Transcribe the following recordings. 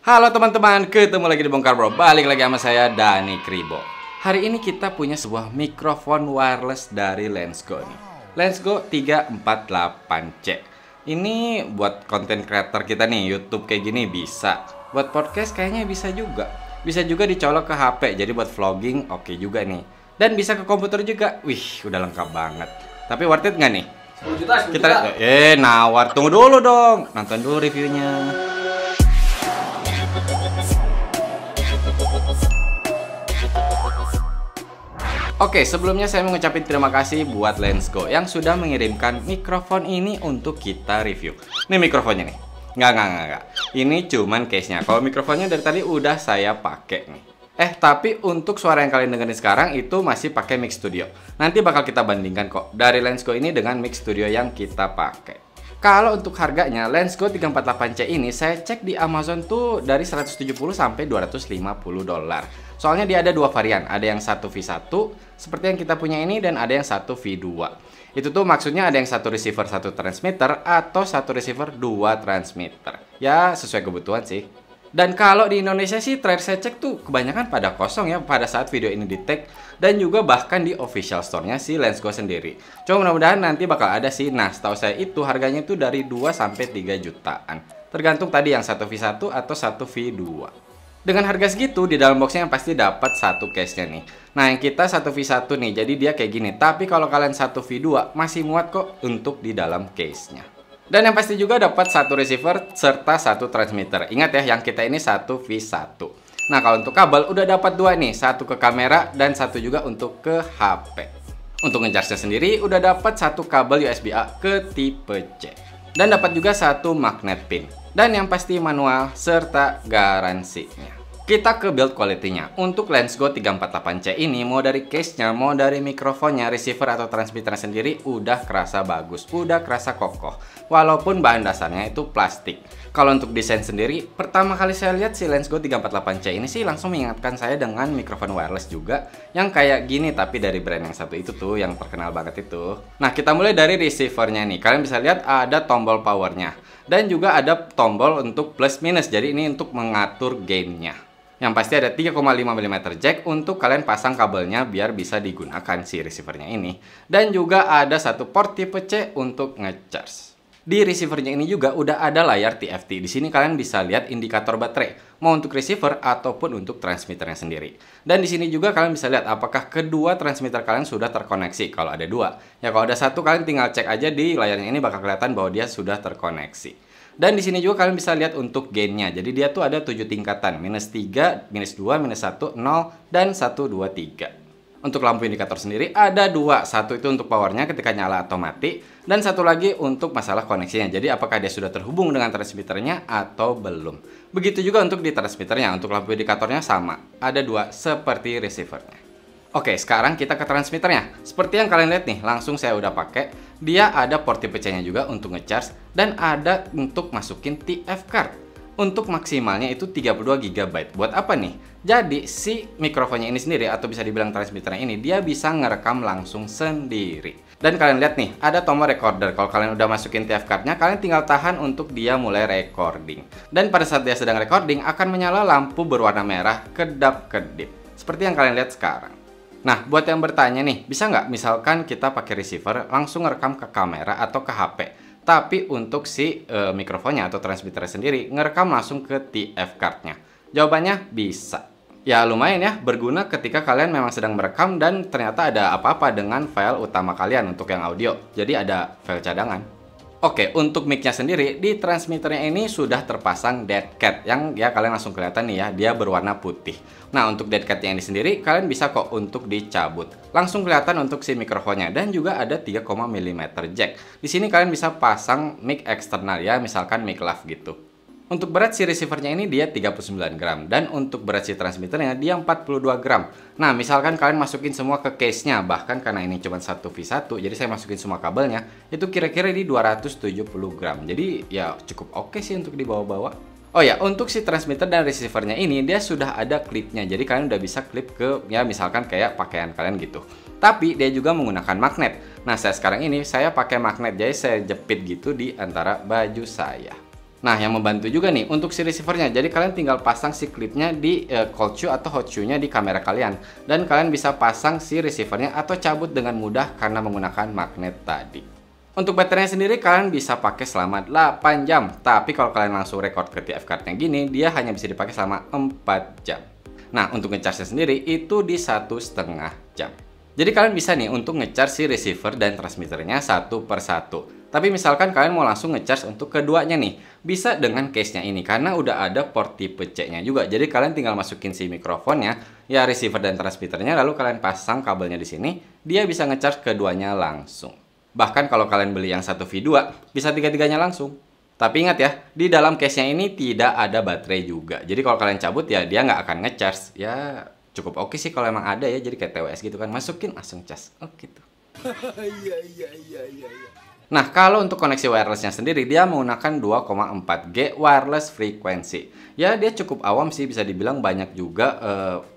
Halo teman-teman, ketemu lagi di Bongkar Bro. Balik lagi sama saya, Dani Kribo. Hari ini kita punya sebuah mikrofon wireless dari Lensgo nih. Lensgo 348C. Ini buat konten creator kita nih, YouTube kayak gini bisa. Buat podcast kayaknya bisa juga. Bisa juga dicolok ke HP, jadi buat vlogging oke juga nih. Dan bisa ke komputer juga. Wih, udah lengkap banget. Tapi worth it nggak nih? 10 juta. Kita nawar, tunggu dulu dong. Nonton dulu reviewnya. Oke, sebelumnya saya mau ngucapin terima kasih buat Lensgo yang sudah mengirimkan mikrofon ini untuk kita review. Ini mikrofonnya nih. Nggak. Ini cuman case-nya. Kalau mikrofonnya dari tadi udah saya pakai nih. Tapi untuk suara yang kalian dengerin sekarang itu masih pakai Mic Studio. Nanti bakal kita bandingkan kok dari Lensgo ini dengan Mic Studio yang kita pakai. Kalau untuk harganya, Lensgo 348C ini saya cek di Amazon tuh dari 170 sampai 250 dolar. Soalnya dia ada dua varian, ada yang 1V1 seperti yang kita punya ini dan ada yang 1V2. Itu tuh maksudnya ada yang satu receiver satu transmitter atau satu receiver dua transmitter. Ya sesuai kebutuhan sih. Dan kalau di Indonesia sih terakhir saya cek tuh kebanyakan pada kosong ya pada saat video ini di tag. Dan juga bahkan di official store-nya si Lensgo sendiri. Cuma mudah-mudahan nanti bakal ada sih. Nah setahu saya itu harganya tuh dari 2 sampai 3 jutaan. Tergantung tadi yang 1V1 atau 1V2. Dengan harga segitu di dalam boxnya yang pasti dapat satu case-nya nih. Nah yang kita 1V1 nih jadi dia kayak gini. Tapi kalau kalian 1V2 masih muat kok untuk di dalam case-nya. Dan yang pasti juga dapat satu receiver serta satu transmitter. Ingat ya, yang kita ini 1V1. Nah, kalau untuk kabel udah dapat dua nih, satu ke kamera dan satu juga untuk ke HP. Untuk ngecasnya sendiri udah dapat satu kabel USB-A ke tipe C. Dan dapat juga satu magnet pin. Dan yang pasti manual serta garansinya. Kita ke build quality-nya. Untuk Lensgo 348C ini, mau dari case-nya, mau dari mikrofonnya, receiver atau transmitter sendiri, udah kerasa bagus, udah kerasa kokoh. Walaupun bahan dasarnya itu plastik. Kalau untuk desain sendiri, pertama kali saya lihat si Lensgo 348C ini sih langsung mengingatkan saya dengan mikrofon wireless juga. Yang kayak gini, tapi dari brand yang satu itu tuh, yang terkenal banget itu. Nah, kita mulai dari receiver-nya nih. Kalian bisa lihat ada tombol power-nya. Dan juga ada tombol untuk plus minus, jadi ini untuk mengatur gain-nya. Yang pasti ada 3,5 mm jack untuk kalian pasang kabelnya biar bisa digunakan si receivernya ini. Dan juga ada satu port tipe C untuk ngecharge. Di receivernya ini juga udah ada layar TFT. Di sini kalian bisa lihat indikator baterai, mau untuk receiver ataupun untuk transmitternya sendiri. Dan di sini juga kalian bisa lihat apakah kedua transmitter kalian sudah terkoneksi. Kalau ada dua, ya kalau ada satu kalian tinggal cek aja di layarnya ini bakal kelihatan bahwa dia sudah terkoneksi. Dan di sini juga kalian bisa lihat untuk gain-nya. Jadi dia tuh ada 7 tingkatan, minus 3, minus 2, minus 1, 0, dan 1, 2, 3. Untuk lampu indikator sendiri ada dua. Satu itu untuk powernya ketika nyala atau mati. Dan satu lagi untuk masalah koneksinya. Jadi apakah dia sudah terhubung dengan transmitternya atau belum. Begitu juga untuk di transmitternya. Untuk lampu indikatornya sama. Ada dua seperti receivernya. Oke, sekarang kita ke transmitternya. Seperti yang kalian lihat nih, langsung saya udah pakai. Dia ada port tipe C-nya juga untuk ngecharge. Dan ada untuk masukin TF card. Untuk maksimalnya itu 32 GB. Buat apa nih? Jadi si mikrofonnya ini sendiri atau bisa dibilang transmitternya ini dia bisa ngerekam langsung sendiri. Dan kalian lihat nih, ada tombol recorder. Kalau kalian udah masukin TF card-nya, kalian tinggal tahan untuk dia mulai recording. Dan pada saat dia sedang recording akan menyala lampu berwarna merah kedap-kedip. Seperti yang kalian lihat sekarang. Nah, buat yang bertanya nih, bisa nggak misalkan kita pakai receiver langsung ngerekam ke kamera atau ke HP? Tapi untuk si mikrofonnya atau transmitter sendiri ngerekam langsung ke TF card-nya. Jawabannya bisa. Ya lumayan ya, berguna ketika kalian memang sedang merekam dan ternyata ada apa-apa dengan file utama kalian untuk yang audio. Jadi ada file cadangan. Oke, untuk mic-nya sendiri, di transmitternya ini sudah terpasang dead cat. Yang ya kalian langsung kelihatan nih ya, dia berwarna putih. Nah, untuk dead cat-nya ini sendiri, kalian bisa kok untuk dicabut. Langsung kelihatan untuk si mikrofonnya. Dan juga ada 3, mm jack. Di sini kalian bisa pasang mic eksternal ya, misalkan mic lav gitu. Untuk berat si receivernya ini dia 39 gram. Dan untuk berat si transmitternya dia 42 gram. Nah misalkan kalian masukin semua ke case-nya. Bahkan karena ini cuma 1V1. Jadi saya masukin semua kabelnya. Itu kira-kira di 270 gram. Jadi ya cukup oke sih untuk dibawa-bawa. Oh ya, untuk si transmitter dan receivernya ini dia sudah ada klipnya. Jadi kalian udah bisa klip ke ya misalkan kayak pakaian kalian gitu. Tapi dia juga menggunakan magnet. Nah saya sekarang ini saya pakai magnet. Jadi saya jepit gitu di antara baju saya. Nah, yang membantu juga nih untuk si receivernya. Jadi kalian tinggal pasang si klipnya di cold shoe atau hot shoe-nya di kamera kalian. Dan kalian bisa pasang si receivernya atau cabut dengan mudah karena menggunakan magnet tadi. Untuk baterainya sendiri kalian bisa pakai selama 8 jam. Tapi kalau kalian langsung record ke TF cardnya gini, dia hanya bisa dipakai selama 4 jam. Nah, untuk ngecharge sendiri itu di 1,5 jam. Jadi kalian bisa nih untuk ngecharge si receiver dan transmitternya satu per satu. Tapi misalkan kalian mau langsung ngecharge untuk keduanya nih, bisa dengan case-nya ini karena udah ada port tipe C-nya juga. Jadi kalian tinggal masukin si mikrofonnya, ya receiver dan transmitternya, lalu kalian pasang kabelnya di sini, dia bisa ngecharge keduanya langsung. Bahkan kalau kalian beli yang 1V2, bisa tiga-tiganya langsung. Tapi ingat ya, di dalam case-nya ini tidak ada baterai juga. Jadi kalau kalian cabut ya dia nggak akan ngecharge. Ya cukup oke sih kalau emang ada ya, jadi kayak TWS gitu kan, masukin langsung cas. Oh gitu. Iya. Nah, kalau untuk koneksi wirelessnya sendiri, dia menggunakan 2,4G wireless frequency. Ya, dia cukup awam sih, bisa dibilang banyak juga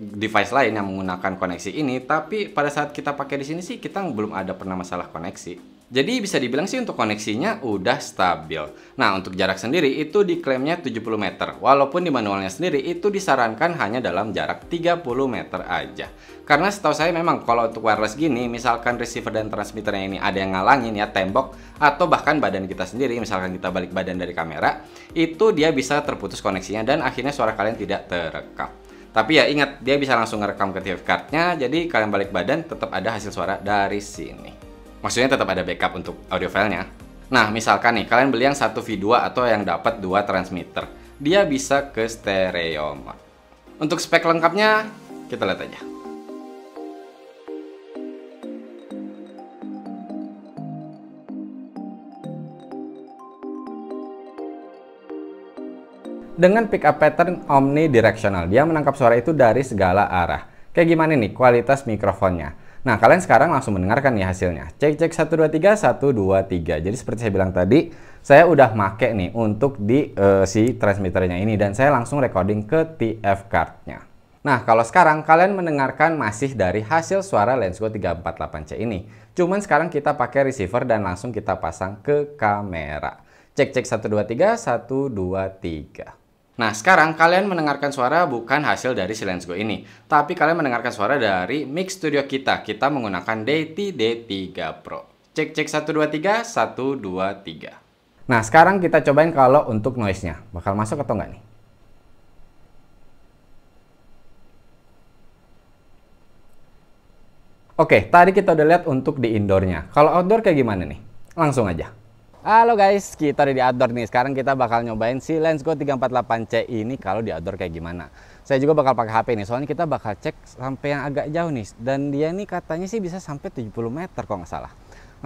device lain yang menggunakan koneksi ini. Tapi pada saat kita pakai di sini sih, kita belum ada pernah masalah koneksi. Jadi bisa dibilang sih untuk koneksinya udah stabil. Nah, untuk jarak sendiri itu diklaimnya 70 meter. Walaupun di manualnya sendiri itu disarankan hanya dalam jarak 30 meter aja. Karena setahu saya memang kalau untuk wireless gini, misalkan receiver dan transmitternya ini ada yang ngalangin ya, tembok atau bahkan badan kita sendiri, misalkan kita balik badan dari kamera, itu dia bisa terputus koneksinya dan akhirnya suara kalian tidak terekam. Tapi ya ingat, dia bisa langsung ngerekam ke TF cardnya, jadi kalian balik badan tetap ada hasil suara dari sini. Maksudnya tetap ada backup untuk audio filenya. Nah, misalkan nih kalian beli yang 1V2 atau yang dapat 2 transmitter, dia bisa ke stereo mode. Untuk spek lengkapnya kita lihat aja. Dengan pickup pattern omnidirectional, dia menangkap suara itu dari segala arah. Kayak gimana nih kualitas mikrofonnya? Nah, kalian sekarang langsung mendengarkan nih hasilnya. Cek 1 2 3 1 2 3. Jadi seperti saya bilang tadi, saya udah make nih untuk di si transmitternya ini dan saya langsung recording ke TF cardnya. Nah, kalau sekarang kalian mendengarkan masih dari hasil suara Lensgo 348C ini. Cuman sekarang kita pakai receiver dan langsung kita pasang ke kamera. Cek 1 2 3 1 2 3. Nah, sekarang kalian mendengarkan suara bukan hasil dari si Lensgo ini, tapi kalian mendengarkan suara dari mic studio kita. Kita menggunakan Deity D3 Pro. Cek 1 2 3 1 2 3. Nah, sekarang kita cobain kalau untuk noise-nya. Bakal masuk atau enggak nih? Oke, tadi kita udah lihat untuk di indoor-nya. Kalau outdoor kayak gimana nih? Langsung aja. Halo guys, kita udah di outdoor nih. Sekarang kita bakal nyobain si Lensgo 348C ini kalau di outdoor kayak gimana. Saya juga bakal pakai HP nih, soalnya kita bakal cek sampai yang agak jauh nih. Dan dia nih katanya sih bisa sampai 70 meter kalau nggak salah.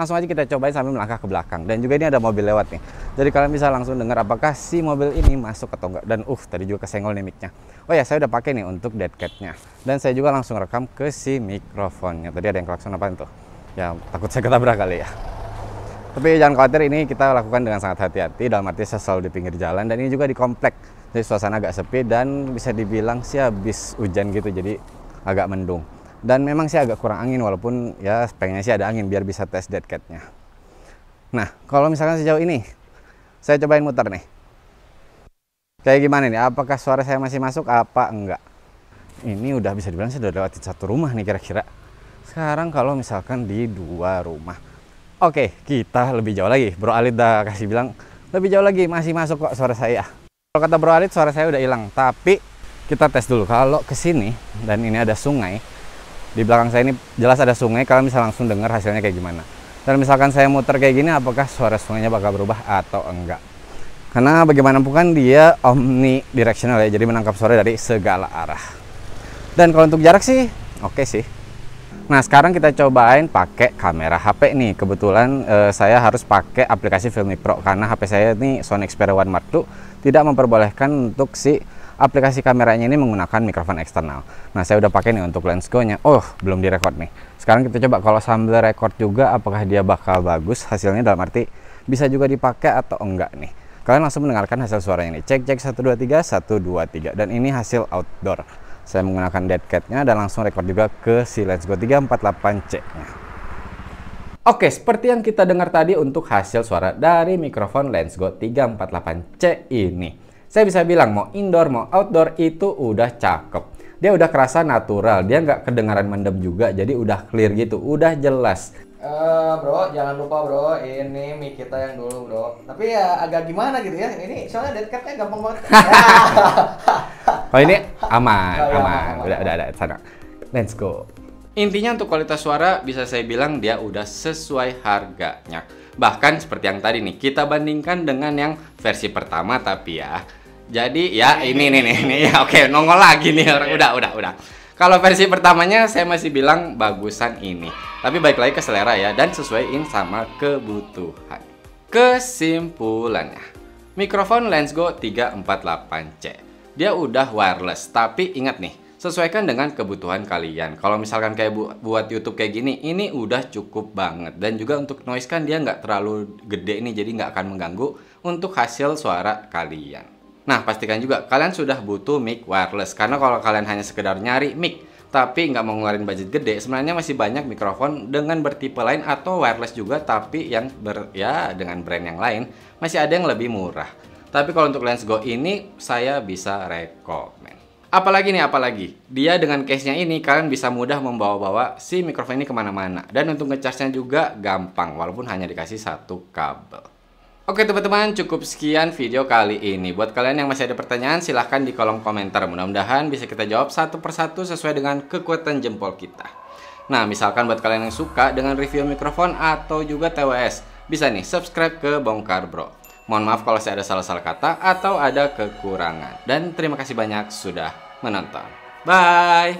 Langsung aja kita cobain sambil melangkah ke belakang. Dan juga ini ada mobil lewat nih. Jadi kalian bisa langsung dengar apakah si mobil ini masuk atau enggak. Dan tadi juga kesenggol nih mic-nya. Oh ya, saya udah pakai nih untuk dead cat-nya. Dan saya juga langsung rekam ke si mikrofonnya. Tadi ada yang klakson apaan tuh? Ya, takut saya ketabrak kali ya. Tapi jangan khawatir, ini kita lakukan dengan sangat hati-hati. Dalam arti saya selalu di pinggir jalan dan ini juga di komplek. Jadi suasana agak sepi dan bisa dibilang sih habis hujan gitu, jadi agak mendung. Dan memang sih agak kurang angin, walaupun ya pengennya sih ada angin biar bisa tes dead cat-nya. Nah, kalau misalkan sejauh ini, saya cobain muter nih. Kayak gimana nih? Apakah suara saya masih masuk apa enggak? Ini udah bisa dibilang sih udah lewati satu rumah nih kira-kira. Sekarang kalau misalkan di 2 rumah. Oke, kita lebih jauh lagi. Bro Alit udah kasih bilang lebih jauh lagi, masih masuk kok suara saya. Kalau kata Bro Alit, suara saya udah hilang. Tapi kita tes dulu. Kalau ke sini dan ini ada sungai, di belakang saya ini jelas ada sungai. Kalian bisa langsung dengar hasilnya kayak gimana. Dan misalkan saya muter kayak gini, apakah suara sungainya bakal berubah atau enggak? Karena bagaimanapun kan dia omnidirectional ya, jadi menangkap suara dari segala arah. Dan kalau untuk jarak sih, oke sih. Nah, sekarang kita cobain pakai kamera HP nih. Kebetulan saya harus pakai aplikasi Filmic Pro karena HP saya ini Sony Xperia One Mark II tidak memperbolehkan untuk si aplikasi kameranya ini menggunakan mikrofon eksternal. Nah, saya udah pakai nih untuk Lensgo-nya. Oh, belum direkod nih. Sekarang kita coba kalau sambil record juga apakah dia bakal bagus hasilnya, dalam arti bisa juga dipakai atau enggak nih. Kalian langsung mendengarkan hasil suaranya ini. Cek 1 2 3 1 2 3. Dan ini hasil outdoor. Saya menggunakan dead cat-nya dan langsung record juga ke si Lensgo 348C-nya. Oke, seperti yang kita dengar tadi untuk hasil suara dari mikrofon Lensgo 348C ini. Saya bisa bilang mau indoor mau outdoor itu udah cakep. Dia udah kerasa natural, dia nggak kedengaran mendem juga, jadi udah clear gitu, udah jelas. Bro, jangan lupa bro, ini mic kita yang dulu bro. Tapi ya agak gimana gitu ya, ini soalnya deadcatnya gampang banget. Oh ini aman, Oh, ya, aman. aman. Udah sana. Let's go. Intinya untuk kualitas suara bisa saya bilang dia udah sesuai harganya. Bahkan seperti yang tadi nih, kita bandingkan dengan yang versi pertama tapi ya. Jadi ya ini ya oke, nongol lagi nih orang. Udah. Kalau versi pertamanya saya masih bilang bagusan ini. Tapi baik lagi ke selera ya dan sesuaiin sama kebutuhan. Kesimpulannya, mikrofon Lensgo 348C. Dia udah wireless, tapi ingat nih, sesuaikan dengan kebutuhan kalian. Kalau misalkan kayak buat YouTube kayak gini, ini udah cukup banget. Dan juga untuk noise kan dia nggak terlalu gede nih, jadi nggak akan mengganggu untuk hasil suara kalian. Nah, pastikan juga kalian sudah butuh mic wireless. Karena kalau kalian hanya sekedar nyari mic, tapi nggak mau ngeluarin budget gede, sebenarnya masih banyak mikrofon dengan bertipe lain atau wireless juga, tapi yang dengan brand yang lain, masih ada yang lebih murah. Tapi kalau untuk Lensgo ini, saya bisa rekomen. Apalagi, dia dengan case-nya ini kalian bisa mudah membawa-bawa si mikrofon ini kemana-mana. Dan untuk ngecasnya juga gampang, walaupun hanya dikasih satu kabel. Oke teman-teman, cukup sekian video kali ini. Buat kalian yang masih ada pertanyaan, silahkan di kolom komentar. Mudah-mudahan bisa kita jawab satu persatu sesuai dengan kekuatan jempol kita. Nah, misalkan buat kalian yang suka dengan review mikrofon atau juga TWS, bisa nih subscribe ke Bongkar Bro. Mohon maaf kalau saya ada salah-salah kata atau ada kekurangan. Dan terima kasih banyak sudah menonton. Bye!